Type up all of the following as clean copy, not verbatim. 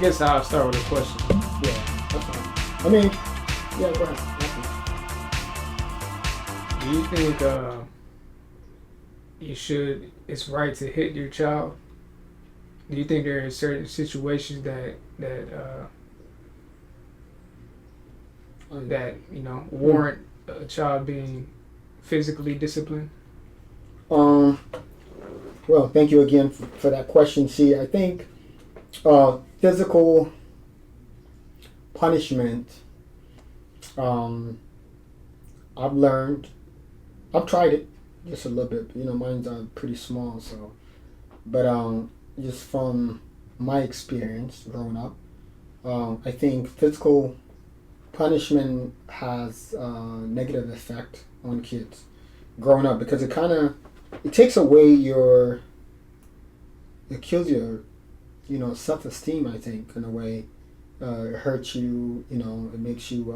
guess I'll start with a question. Yeah, that's fine. I mean, yeah, go ahead. Do you think it's right to hit your child? Do you think there are certain situations that warrant a child being physically disciplined? Um, well, thank you again for that question. See, I think physical punishment, I've learned, I've tried it just a little bit. Mine's pretty small, so, but just from my experience growing up, I think physical punishment has a negative effect on kids growing up because it takes away it kills your self-esteem. I think in a way, it hurts you. It makes you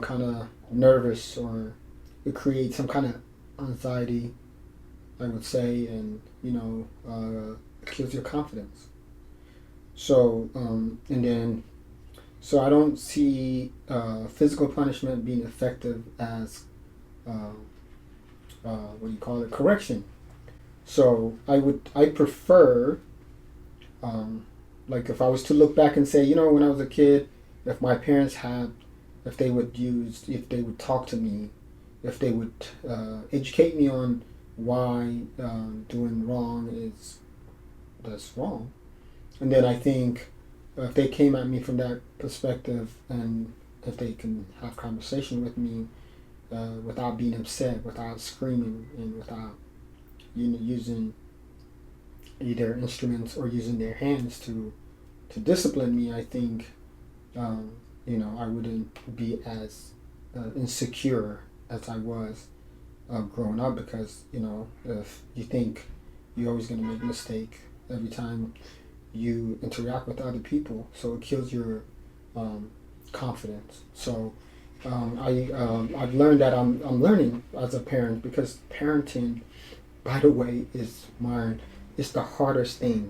kind of nervous, or it creates some kind of anxiety, I would say, and it kills your confidence. So so I don't see physical punishment being effective as what do you call it, correction. So I prefer, like if I was to look back and say, when I was a kid, if my parents if they would talk to me, if they would educate me on why doing wrong that's wrong, and then I think if they came at me from that perspective, and if they can have conversation with me without being upset, without screaming, and without using either instruments or using their hands to discipline me, I think I wouldn't be as insecure as I was growing up, because if you think you're always going to make a mistake every time you interact with other people, so it kills your confidence. So I've learned that I'm learning as a parent, because parenting, by the way, it's the hardest thing,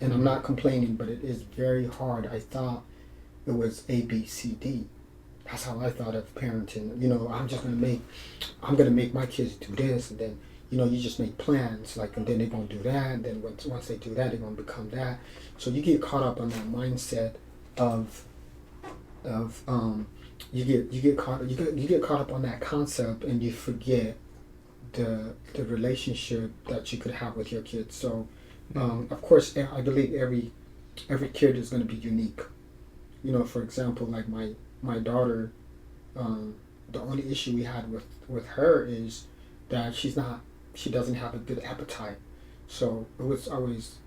and I'm not complaining, but it is very hard. I thought it was A, B, C, D. That's how I thought of parenting. I'm gonna make my kids do this, and then you just make plans, and then they're gonna do that, and then once they do that, they're gonna become that. So you get caught up on that mindset of you get caught up on that concept, and you forget the relationship that you could have with your kids. So of course, I believe every kid is going to be unique. For example, like my daughter, the only issue we had with her is that she doesn't have a good appetite. So it was always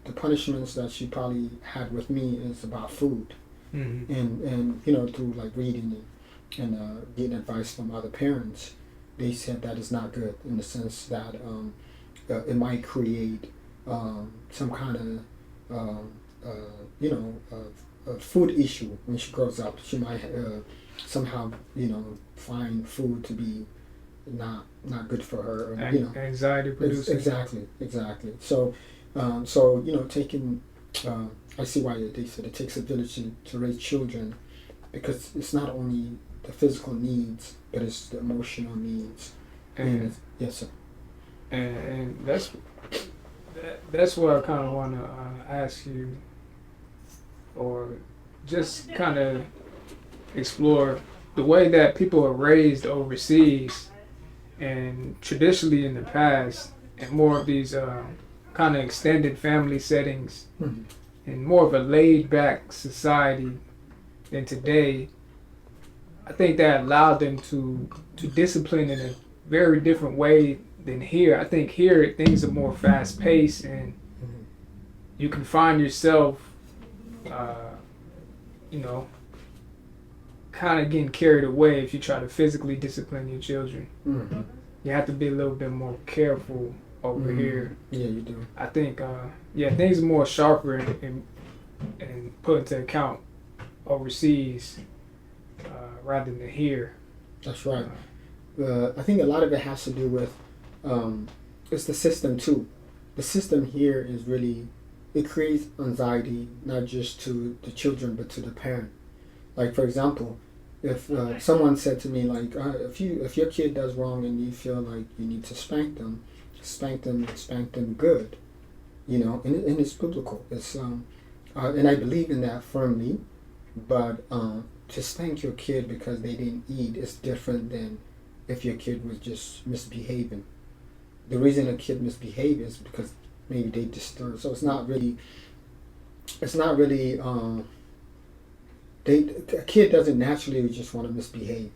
the punishments that she probably had with me is about food. Mm-hmm. And through like reading and getting advice from other parents, they said that is not good, in the sense that it might create some kind of a food issue when she grows up. She might somehow find food to be not good for her, or, anxiety producing. Exactly. So taking I see why they said it takes a village to raise children, because it's not only the physical needs, but it's the emotional needs. And yes, sir. And that's what I kind of want to ask you, or just kind of explore the way that people are raised overseas, and traditionally in the past, and more of these kind of extended family settings, mm-hmm. and more of a laid-back society than today. I think that allowed them to discipline in a very different way than here. I think here things are more fast-paced, and mm-hmm. you can find yourself, kind of getting carried away if you try to physically discipline your children. Mm-hmm. You have to be a little bit more careful over mm-hmm. here. Yeah, you do. I think, things are more sharper and put into account overseas rather than here. That's right. I think a lot of it has to do with it's the system too. The system here is really it creates anxiety not just to the children but to the parent. Like for example, if someone said to me like, if your kid does wrong and you feel like you need to spank them, spank them good, and it's biblical. It's and I believe in that firmly. But to spank your kid because they didn't eat is different than if your kid was just misbehaving. The reason a kid misbehaves is because maybe they disturb. So it's not really. It's not really. A kid doesn't naturally just want to misbehave.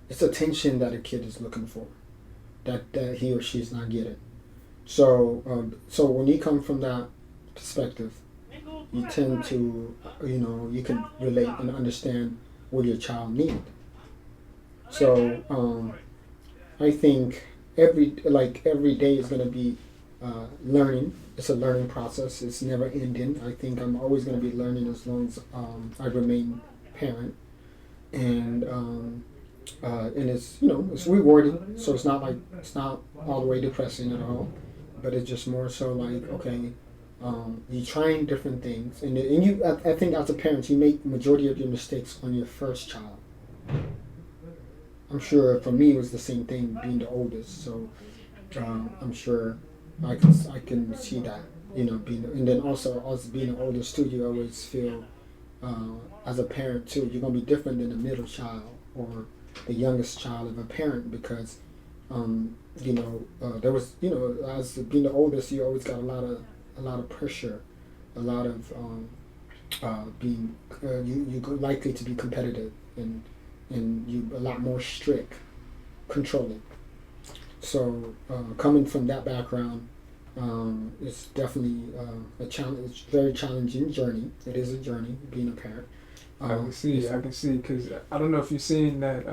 It's attention that a kid is looking for, that he or she is not getting. So when you come from that perspective, you tend to, you can relate and understand what your child needs. So I think every day is going to be learning. It's a learning process. It's never ending. I think I'm always going to be learning as long as I remain parent, and it's it's rewarding. So it's not all the way depressing at all, but it's just more so like, okay, you're trying different things, and I think as a parent you make majority of your mistakes on your first child. I'm sure for me it was the same thing being the oldest. So I'm sure I can see that, being, and then also as being the oldest too, you always feel as a parent too, you're gonna be different than the middle child or the youngest child of a parent because there was as being the oldest, you always got a lot of pressure, a lot of being you're likely to be competitive and you a lot more strict, controlling. So coming from that background, it's definitely a challenge. It's a very challenging journey. It is a journey being a parent. I can see, because I don't know if you've seen that.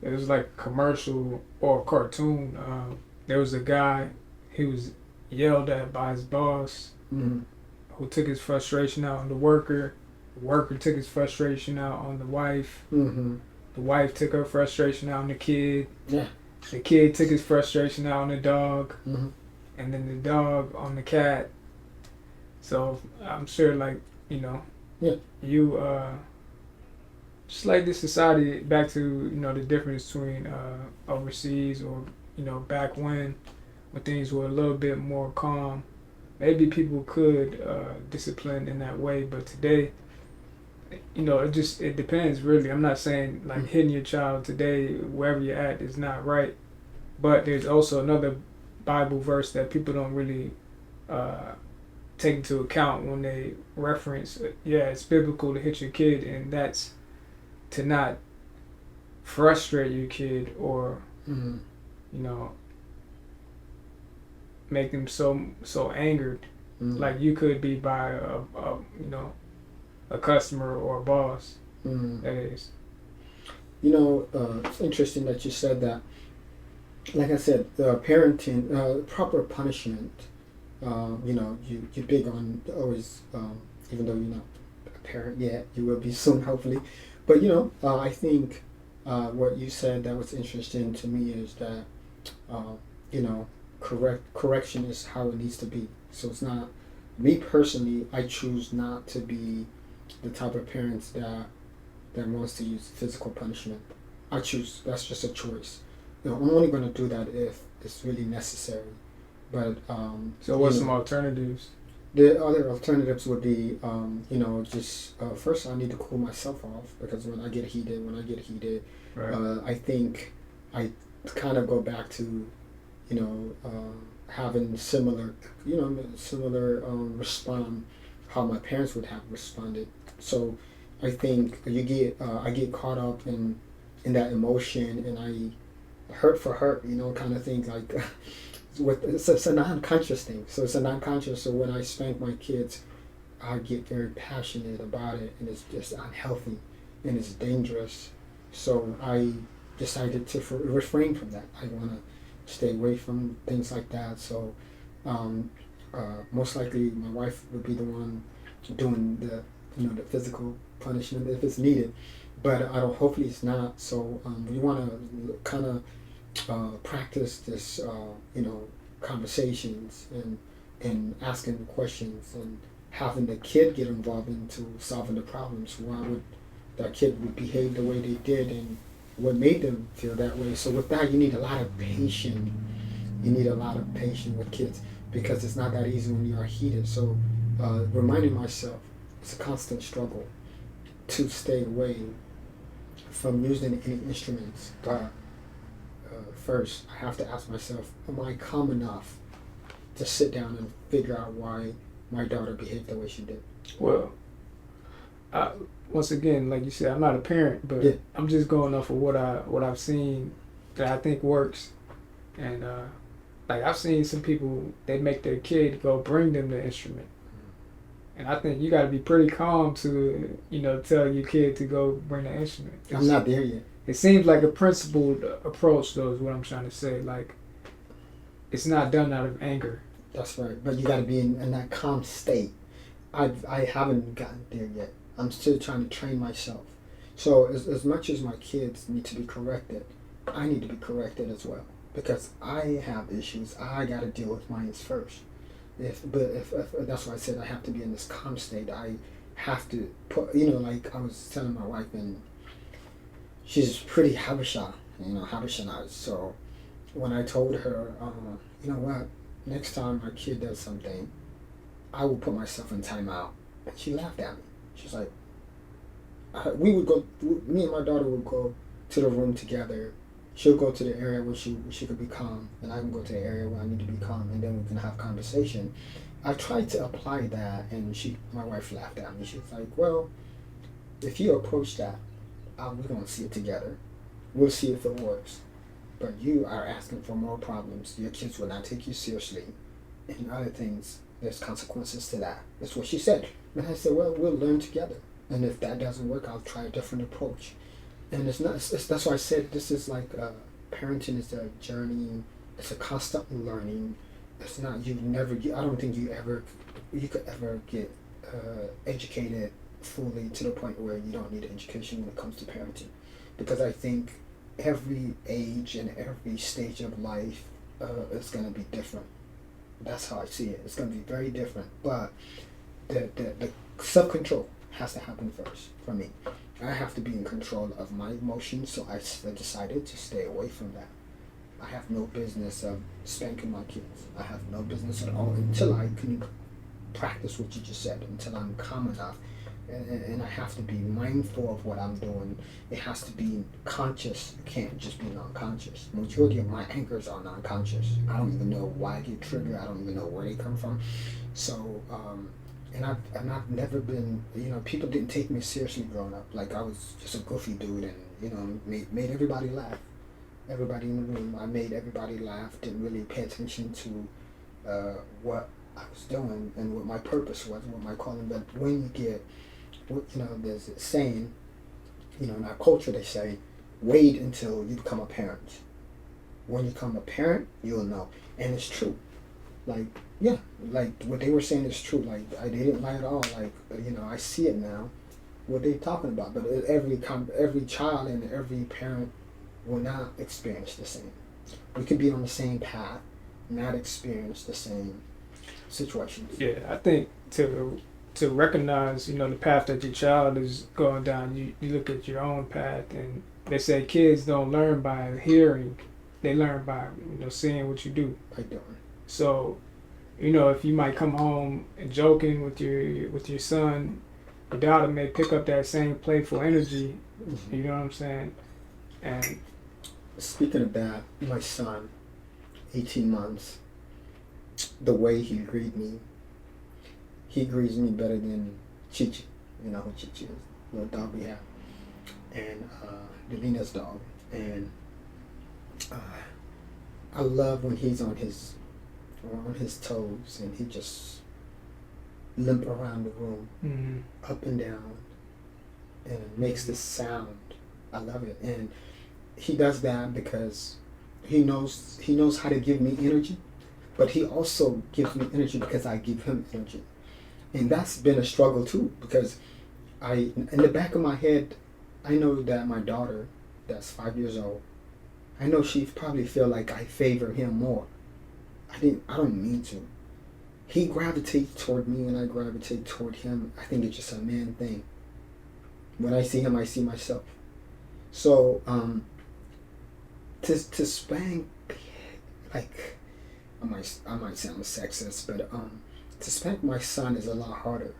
It was like a commercial or a cartoon. There was a guy. He was yelled at by his boss, Mm-hmm. who took his frustration out on the worker. The worker took his frustration out on the wife. Mm-hmm. The wife took her frustration out on the kid. Yeah. The kid took his frustration out on the dog, Mm-hmm. and then the dog on the cat. So I'm sure, Yeah. you just like this society back to the difference between overseas or back when things were a little bit more calm. Maybe people could discipline in that way, but today, it depends really. I'm not saying like hitting your child today wherever you're at is not right, but there's also another Bible verse that people don't really take into account when they reference. Yeah, it's biblical to hit your kid, and that's to not frustrate your kid or Mm-hmm. you know make them so angered, Mm-hmm. like you could be by a customer or a boss. Mm-hmm. That is. It's interesting that you said that. Like I said, the parenting, proper punishment. You're big on always, even though you're not a parent yet, you will be soon, hopefully. But I think what you said that was interesting to me is that, correction is how it needs to be. So it's not me personally. I choose not to be the type of parents that wants to use physical punishment. I choose. That's just a choice. I'm only going to do that if it's really necessary. But So what's some alternatives? the other alternatives would be, just first I need to cool myself off because when I get heated, Right. I think I kind of go back to, having similar respond how my parents would have responded. So I think I get caught up in that emotion and I hurt for hurt, kind of thing like. It's a non-conscious thing. So it's a non-conscious. So when I spank my kids, I get very passionate about it, and it's just unhealthy, and it's dangerous. So I decided to refrain from that. I want to stay away from things like that. So most likely my wife would be the one doing the physical punishment if it's needed, but I don't. Hopefully it's not. So we want to kind of practice this, conversations and and asking questions and having the kid get involved into solving the problems. Why would that kid would behave the way they did and what made them feel that way? So with that, you need a lot of patience. You need a lot of patience with kids because it's not that easy when you are heated. So reminding myself, it's a constant struggle to stay away from using any instruments. But first, I have to ask myself, am I calm enough to sit down and figure out why my daughter behaved the way she did? Well, I, once again, like you said, I'm not a parent, but Yeah. I'm just going off of what I've seen that I think works, and like I've seen some people, they make their kid go bring them the instrument, and I think you got to be pretty calm to tell your kid to go bring the instrument. I'm not there yet. It seems like a principled approach, though, is what I'm trying to say. Like, it's not done out of anger. That's right. But you got to be in that calm state. I haven't gotten there yet. I'm still trying to train myself. So as much as my kids need to be corrected, I need to be corrected as well. Because I have issues. I got to deal with mine first. If that's why I said I have to be in this calm state. I have to put, like I was telling my wife, and she's pretty Habesha, Habeshanized. So when I told her, you know what, next time my kid does something, I will put myself in timeout. And she laughed at me. She's like, we would go, me and my daughter would go to the room together. She'll go to the area where she could be calm, and I can go to the area where I need to be calm, and then we can have conversation. I tried to apply that, and my wife laughed at me. She was like, well, if you approach that, we're going to see it together. We'll see if it works. But you are asking for more problems. Your kids will not take you seriously. And other things, there's consequences to that. That's what she said. And I said, well, we'll learn together. And if that doesn't work, I'll try a different approach. And that's why I said this is like parenting is a journey. It's a constant learning. It's not, I don't think you could ever get educated fully to the point where you don't need education when it comes to parenting. Because I think every age and every stage of life is going to be different. That's how I see it. It's going to be very different. But the self-control has to happen first for me. I have to be in control of my emotions, so I decided to stay away from that. I have no business of spanking my kids. I have no business at all until I can practice what you just said, until I'm calm enough. And I have to be mindful of what I'm doing. It has to be conscious. It can't just be non-conscious. Majority of my anchors are non-conscious. I don't even know why I get triggered. I don't even know where they come from. So, and I've never been, people didn't take me seriously growing up. Like I was just a goofy dude and, made everybody laugh. Everybody in the room, I made everybody laugh. Didn't really pay attention to what I was doing and what my purpose was, what my calling. But when you get, there's a saying, in our culture they say, wait until you become a parent. When you become a parent, you'll know. And it's true. Like, yeah, like what they were saying is true. Like, they didn't lie at all. Like, I see it now, what they're talking about. But every child and every parent will not experience the same. We could be on the same path, not experience the same situations. Yeah, I think to recognize, the path that your child is going down, you look at your own path, and they say kids don't learn by hearing, they learn by, seeing what you do. By doing. So, if you might come home and joking with your son, your daughter may pick up that same playful energy, Mm-hmm. you know what I'm saying? And speaking of that, my son, 18 months, the way he greets me better than Chichi. You know who Chichi is, little dog we have. And Delina's dog. And I love when he's on his toes and he just limp around the room, mm-hmm. up and down, and makes this sound. I love it. And he does that because he knows how to give me energy, but he also gives me energy because I give him energy. And that's been a struggle too, because in the back of my head, I know that my daughter, that's 5 years old, I know she probably feel like I favor him more. I don't mean to. he gravitates toward me and I gravitate toward him. I think it's just a man thing. When I see him, I see myself. So to spank, like, I might sound sexist, but to spank my son is a lot harder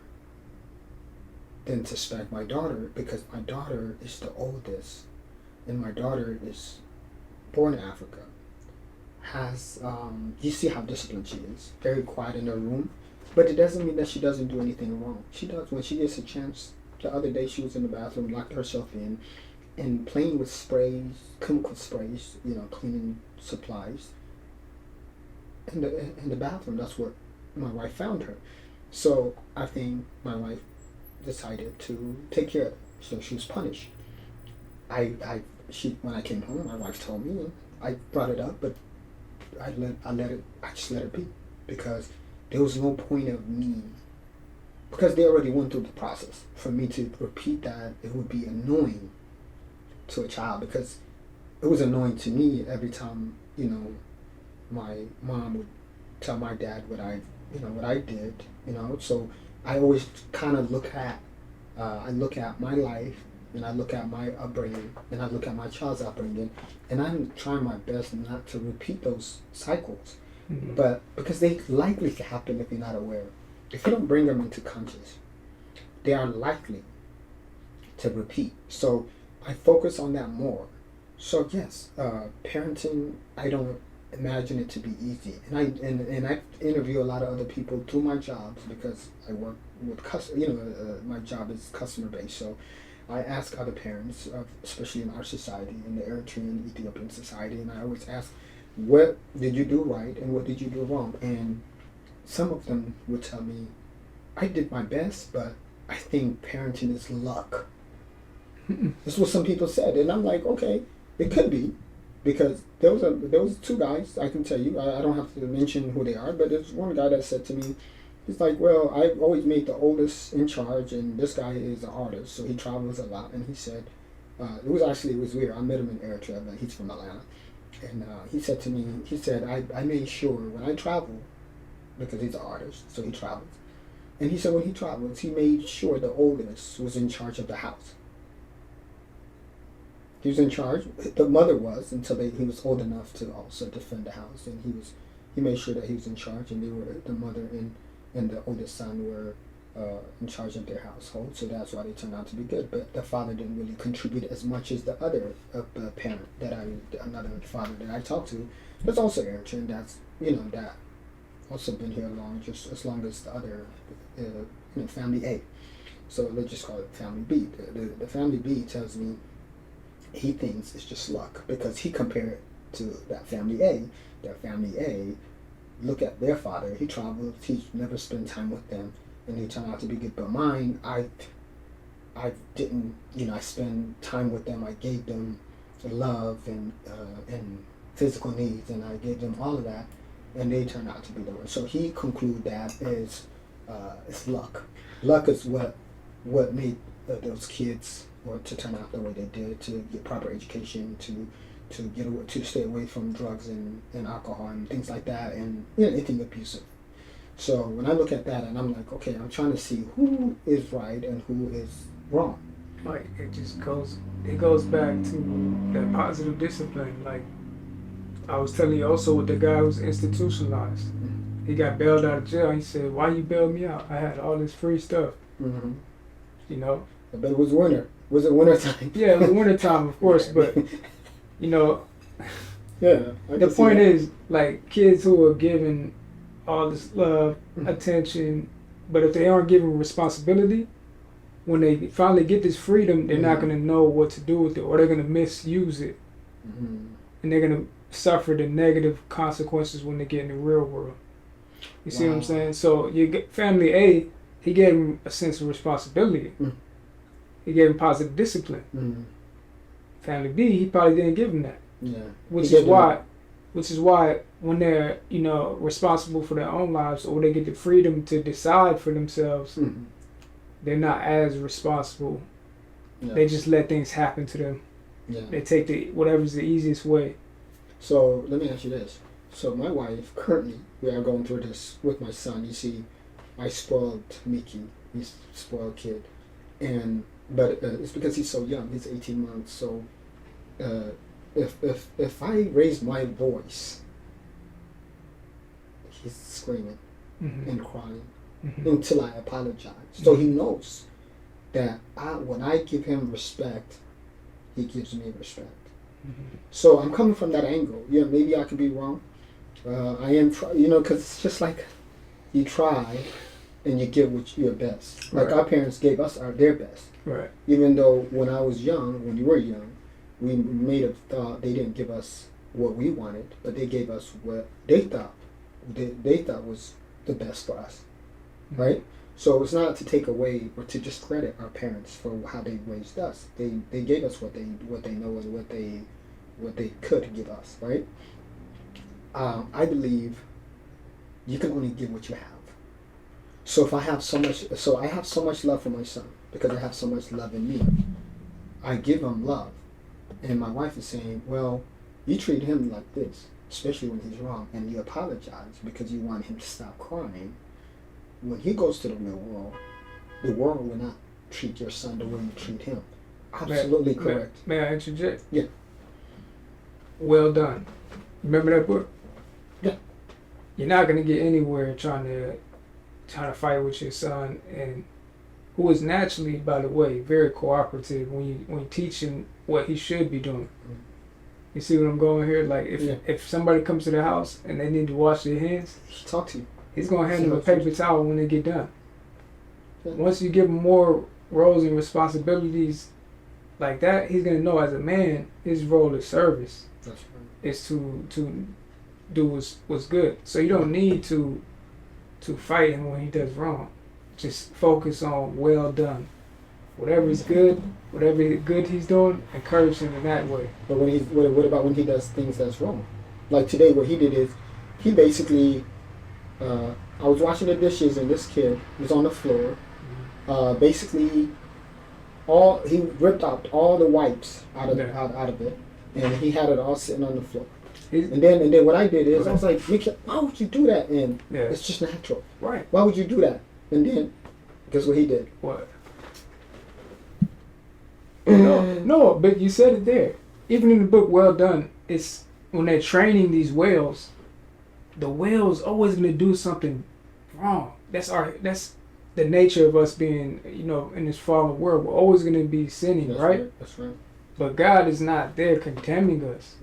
than to spank my daughter, because my daughter is the oldest, and my daughter is born in Africa. Has you see how disciplined she is, very quiet in her room, but it doesn't mean that she doesn't do anything wrong. She does when she gets a chance. The other day she was in the bathroom, locked herself in, and playing with sprays, chemical sprays, cleaning supplies in the bathroom. That's where my wife found her. So I think my wife decided to take care of it. So she was punished. When I came home, my wife told me, and I brought it up, but I just let it be, because there was no point of me, because they already went through the process. For me to repeat that, it would be annoying to a child, because it was annoying to me every time, my mom would tell my dad what I did, so I always kind of look at my life, and I look at my upbringing, and I look at my child's upbringing, and I'm trying my best not to repeat those cycles. Mm-hmm. But because they likely to happen if you're not aware. If you don't bring them into conscious, they are likely to repeat. So I focus on that more. So yes, parenting, I don't imagine it to be easy. And I interview a lot of other people through my jobs, because I work with my job is customer based. So I ask other parents, especially in our society, in the Eritrean, Ethiopian society, and I always ask, what did you do right and what did you do wrong? And some of them would tell me, I did my best, but I think parenting is luck. This is what some people said, and I'm like, okay, it could be, because there was two guys, I can tell you, I don't have to mention who they are, but there's one guy that said to me, he's like, well, I've always made the oldest in charge, and this guy is an artist, so he travels a lot. And he said, it was weird. I met him in Eritrea, but he's from Atlanta. And he said to me, I made sure when I travel, because he's an artist, so he travels. And he said when he travels, he made sure the oldest was in charge of the house. He was in charge. The mother was, until he was old enough to also defend the house, and he made sure that he was in charge, and the mother and the oldest son were in charge of their household, so that's why they turned out to be good. But the father didn't really contribute as much as the other parent another father that I talked to. That's also Eritrean. That's that also been here just as long as the other family A. So let's just call it family B. The family B tells me he thinks it's just luck, because he compared it to that family A. That family A, look at their father. He travels. He never spent time with them, and they turn out to be good. But mine, I didn't. I spend time with them. I gave them love and physical needs, and I gave them all of that, and they turned out to be the worst. So he concluded that is it's luck. Luck is what those kids, or to turn out the way they did, to get proper education, to stay away from drugs and alcohol and things like that, and anything abusive. So when I look at that, and I'm like, okay, I'm trying to see who is right and who is wrong. Like it goes back to that positive discipline. Like I was telling you also, with the guy who was institutionalized. Mm-hmm. He got bailed out of jail. He said, "Why you bailed me out? I had all this free stuff." Mm-hmm. But it was winter. Was it winter time? Yeah, it was winter time, of course, but yeah. The point is, like, kids who are given all this love, attention, but if they aren't given responsibility, when they finally get this freedom, they're not going to know what to do with it, or they're going to misuse it, and they're going to suffer the negative consequences when they get in the real world. You see what I'm saying? So you get family A, he gave him a sense of responsibility. He gave him positive discipline. Family B, he probably didn't give him that. Yeah. Which is why when they're, responsible for their own lives, or they get the freedom to decide for themselves, they're not as responsible. Yeah. They just let things happen to them. Yeah. They take whatever's the easiest way. So let me ask you this. So my wife currently, we are going through this with my son. You see, I spoiled Mickey. He's a spoiled kid, and but it's because he's so young. He's 18 months. So uh, if I raise my voice, he's screaming and crying until I apologize. So he knows that when I give him respect, he gives me respect. So I'm coming from that angle. Yeah, maybe I could be wrong. I am, because it's just like you try and you give your best. Like our parents gave us their best. Right. Even though when I was young, when you were young, we made a thought they didn't give us what we wanted, but they gave us what they thought was the best for us, right? So it's not to take away or to discredit our parents for how they raised us. They gave us what they know and what they could give us, right? I believe you can only give what you have. So I have so much love for my son because I have so much love in me. I give him love, and my wife is saying, "Well, you treat him like this, especially when he's wrong, and you apologize because you want him to stop crying. When he goes to the world will not treat your son the way you treat him." Absolutely correct. May I interject? Yeah. Well done. Remember that book? Yeah. You're not gonna get anywhere trying to fight with your son, and who is naturally, by the way, very cooperative when you teach him what he should be doing. You see what I'm going here? Like if somebody comes to the house and they need to wash their hands, talk to you. He's gonna hand them a paper towel when they get done. Yeah. Once you give him more roles and responsibilities like that, he's gonna know as a man his role is service. That's right. Is to do what's good. So you don't need to fight him when he does wrong. Just focus on well done. Whatever is good, whatever good he's doing, encourage him in that way. But what about when he does things that's wrong? Like today, what he did is he basically. I was washing the dishes and this kid was on the floor. Basically, he ripped out all the wipes out of it, and he had it all sitting on the floor. And then what I did is I was like, "Mickey, why would you do that?" And it's just natural. Right. Why would you do that? And then, guess what he did? What? No, but you said it there. Even in the book, Well Done, it's when they're training these whales. The whale's always gonna do something wrong. That's the nature of us being, in this fallen world. We're always gonna be sinning, right? That's right. But God is not there condemning us.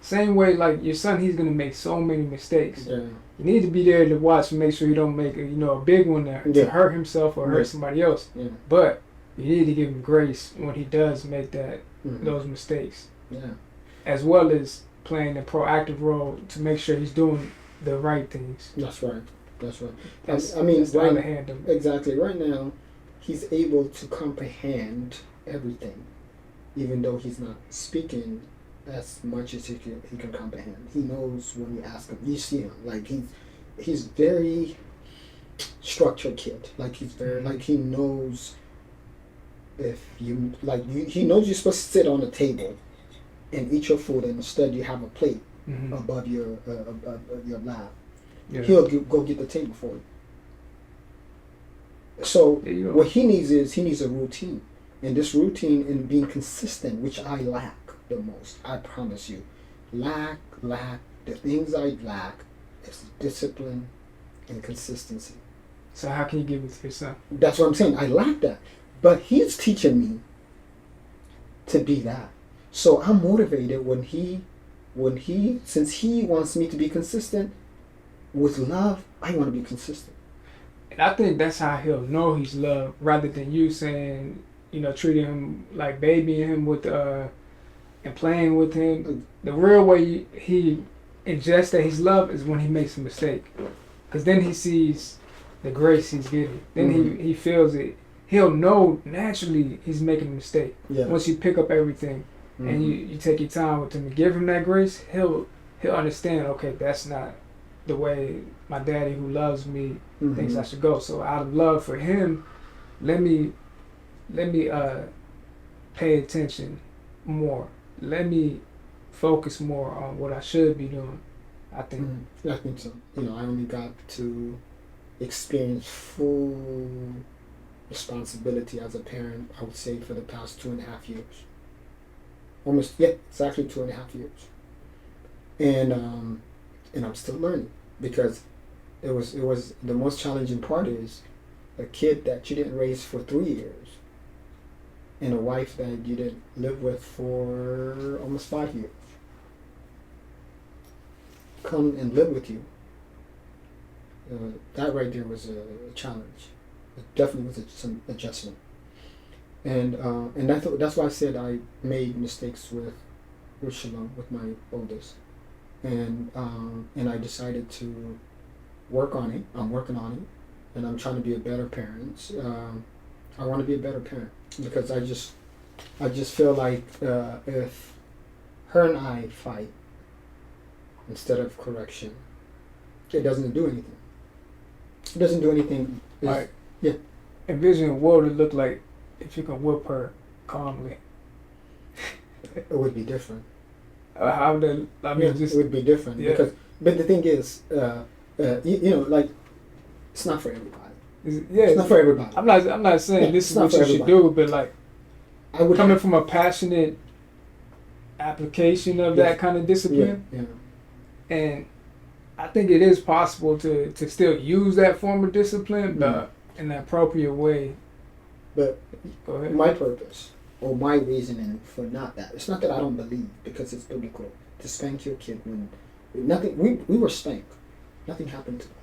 Same way, like your son, he's gonna make so many mistakes. Yeah. You need to be there to watch and make sure he don't make a big one to hurt himself or hurt somebody else. Yeah. But you need to give him grace when he does make those mistakes. Yeah. As well as playing a proactive role to make sure he's doing the right things. That's right. That's right. That's right. Hand exactly. Right now, he's able to comprehend everything, even though he's not speaking as much as he can comprehend. He knows when you ask him. You see him like he's very structured kid. Like he's very like he knows if you he knows you're supposed to sit on a table and eat your food, and instead you have a plate above your lap. Yeah. He'll go get the table for you. So what he needs is a routine, and this routine and being consistent, which I lack the most. I promise you, lack. The things I lack is discipline and consistency. So how can you give it to your son? That's what I'm saying. I lack that, but he's teaching me to be that. So I'm motivated when he since he wants me to be consistent with love, I want to be consistent. And I think that's how he'll know he's loved, rather than you saying, treating him like babying him with and playing with him. The real way he ingests that he's loved is when he makes a mistake, because then he sees the grace he's getting. Then he feels it. He'll know naturally he's making a mistake. Yeah. Once you pick up everything and you take your time with him and give him that grace, he'll understand. Okay, that's not the way my daddy who loves me thinks I should go. So out of love for him, let me pay attention more. Let me focus more on what I should be doing. I think. I think so. I only got to experience full responsibility as a parent, I would say, for the past 2.5 years. Almost, yeah, exactly 2.5 years. And I'm still learning because it was the most challenging part is a kid that you didn't raise for 3 years and a wife that you didn't live with for almost 5 years come and live with you. That right there was a challenge. It definitely was some adjustment, and that's why I said I made mistakes with Shalom, with my oldest, and I decided to work on it. I'm working on it, and I'm trying to be a better parent. I want to be a better parent because I just feel like if her and I fight instead of correction, it doesn't do anything. It doesn't do anything. Like, yeah. Envision what would it look like if you can whip her calmly. It would be different. How would that? I mean, it would be different because. But the thing is, like, it's not for everybody. It's not for everybody. I'm not saying this is what you should do, but like, I would coming from a passionate application of that kind of discipline. And I think it is possible to still use that form of discipline, but in the appropriate way. But go ahead. My purpose or my reasoning for not that, it's not that I don't believe, because it's biblical, to spank your kid when nothing, we were spanked. Nothing happened to us.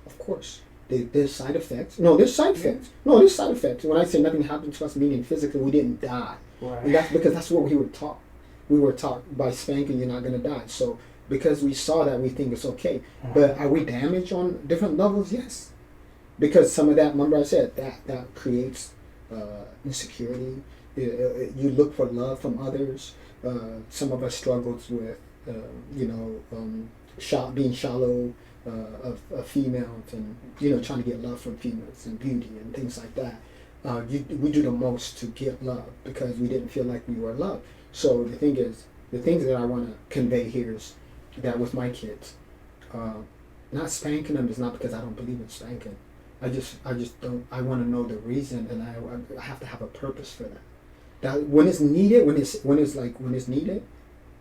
Of course. There's side effects. No, there's side effects. No, there's side effects. When I say nothing happened to us, meaning physically we didn't die. Right. And that's because that's what we were taught. We were taught by spanking you're not going to die. So because we saw that, we think it's okay. But are we damaged on different levels? Yes. Because some of that, remember I said, that creates insecurity. You look for love from others. Some of us struggles with, being shallow of females, and trying to get love from females and beauty and things like that. We do the most to get love because we didn't feel like we were loved. So the things that I want to convey here is that with my kids, not spanking them is not because I don't believe in spanking. I just don't. I want to know the reason, and I have to have a purpose for that. That when it's needed, when it's needed,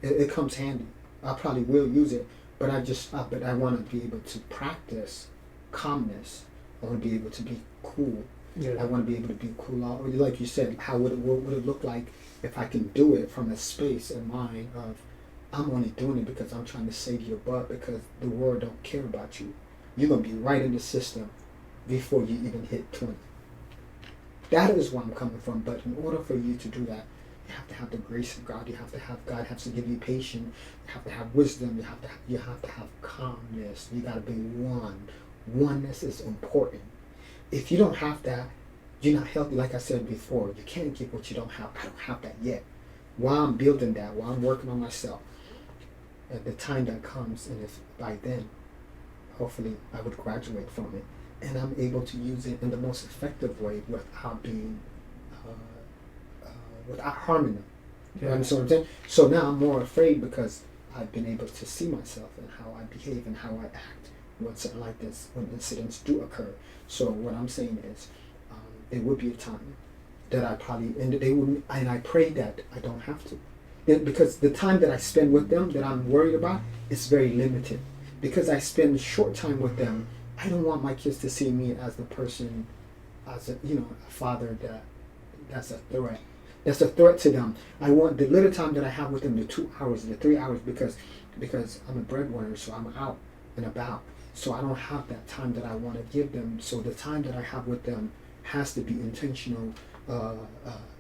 it comes handy. I probably will use it, but I want to be able to practice calmness. I want to be able to be cool. Yeah. I want to be able to be cool. Like you said, what would it look like if I can do it from a space in mind of I'm only doing it because I'm trying to save your butt, because the world don't care about you. You're gonna be right in the system before you even hit 20. That is where I'm coming from. But in order for you to do that, you have to have the grace of God. God has to give you patience. You have to have wisdom. You have to have calmness. You got to be one. Oneness is important. If you don't have that, you're not healthy. Like I said before, you can't give what you don't have. I don't have that yet. While I'm building that, while I'm working on myself, at the time that comes, and if by then, hopefully I would graduate from it, and I'm able to use it in the most effective way without being, without harming them. You understand what I'm saying? So now I'm more afraid because I've been able to see myself and how I behave and how I act when something like this, when incidents do occur. So what I'm saying is, there would be a time that I probably, and I pray that I don't have to. Because the time that I spend with them that I'm worried about is very limited. Because I spend short time with them, I don't want my kids to see me as the person, as a father that's a threat. That's a threat to them. I want the little time that I have with them, the 2 hours, the 3 hours, because I'm a breadwinner, so I'm out and about. So I don't have that time that I want to give them. So the time that I have with them has to be intentional,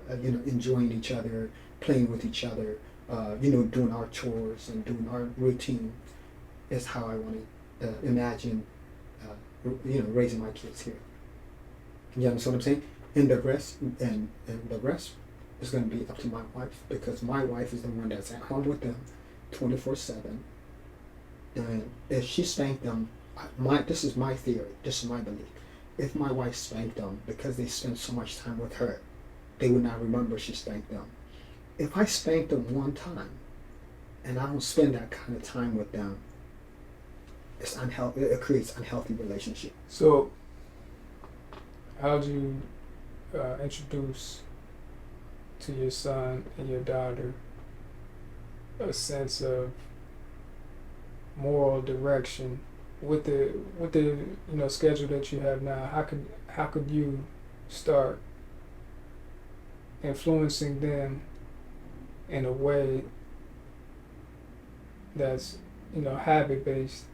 enjoying each other, playing with each other, doing our chores and doing our routine is how I want to imagine, raising my kids here. You understand what I'm saying? And the rest is going to be up to my wife, because my wife is the one that's at home with them 24/7. And if she spanked them, this is my theory, this is my belief. If my wife spanked them because they spent so much time with her, they would not remember she spanked them. If I spank them one time and I don't spend that kind of time with them, it's unhealthy. It creates unhealthy relationship. So, how'd you introduce to your son and your daughter a sense of moral direction with the schedule that you have now? How could you start influencing them in a way that's habit based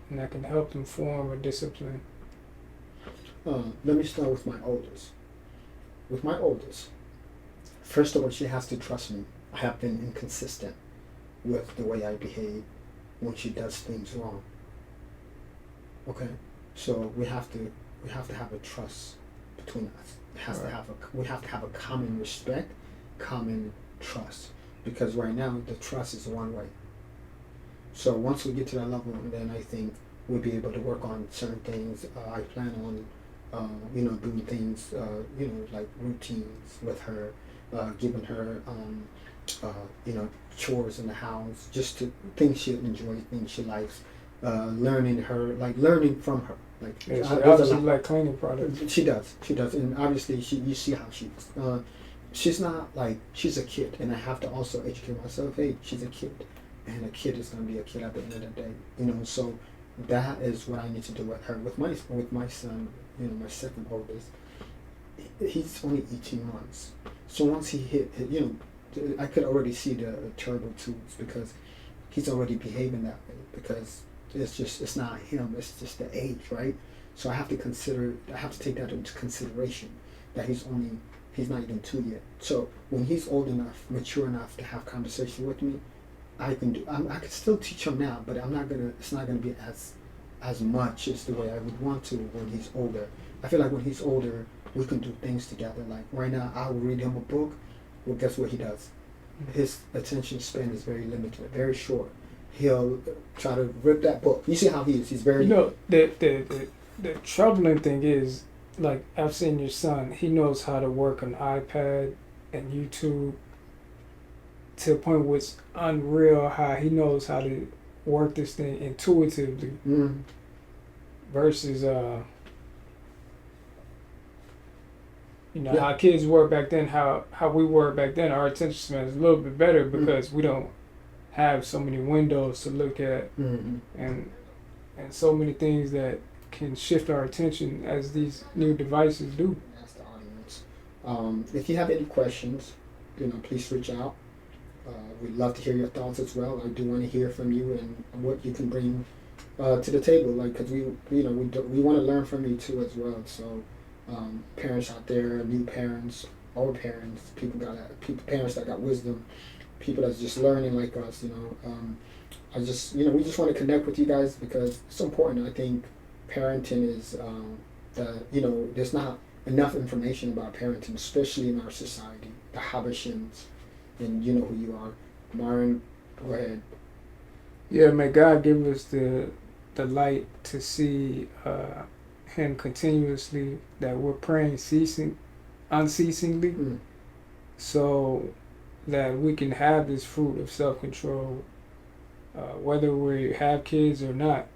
and that can help them form a discipline? Let me start with my oldest. With my oldest, first of all, she has to trust me. I have been inconsistent with the way I behave when she does things wrong. Okay, so we have to have a trust between us. We have to have a common respect, common trust, because right now the trust is one way. So once we get to that level, then I think we'll be able to work on certain things. I plan on doing things, like routines with her, giving her, chores in the house, just to things she enjoys, things she likes, learning learning from her. Like, yeah, she obviously like cleaning products. She does, and obviously you see how she's not like, she's a kid, and I have to also educate myself. Hey, she's a kid, and a kid is gonna be a kid at the end of the day. So that is what I need to do with her. With my son, my second oldest, he's only 18 months. So once he hit, I could already see the terrible twos, because he's already behaving that way, because it's not him, it's just the age, right? So I have to take that into consideration, that he's not even 2 yet. So when he's old enough, mature enough to have conversation with me, I can still teach him now, but it's not gonna be as much as the way I would want to when he's older. I feel like when he's older, we can do things together. Like right now, I will read him a book. Well, guess what he does? His attention span is very limited, very short. He'll try to rip that book. You see how he is. He's very. The troubling thing is, like, I've seen your son. He knows how to work an iPad and YouTube to a point where it's unreal how he knows how to work this thing intuitively. Mm. Versus how kids were back then, how we were back then. Our attention span is a little bit better because we don't have so many windows to look at, and so many things that can shift our attention as these new devices do. That's the audience. If you have any questions, please reach out. We'd love to hear your thoughts as well. I do want to hear from you and what you can bring to the table, like, because we want to learn from you too as well. So parents out there, new parents, old parents, parents that got wisdom, people that's just learning like us. We just want to connect with you guys because it's important. I think parenting is there's not enough information about parenting, especially in our society. The Habashins, and you know who you are. Myron, go ahead. Yeah, may God give us the light to see Him continuously, that we're praying unceasingly, so that we can have this fruit of self-control, whether we have kids or not.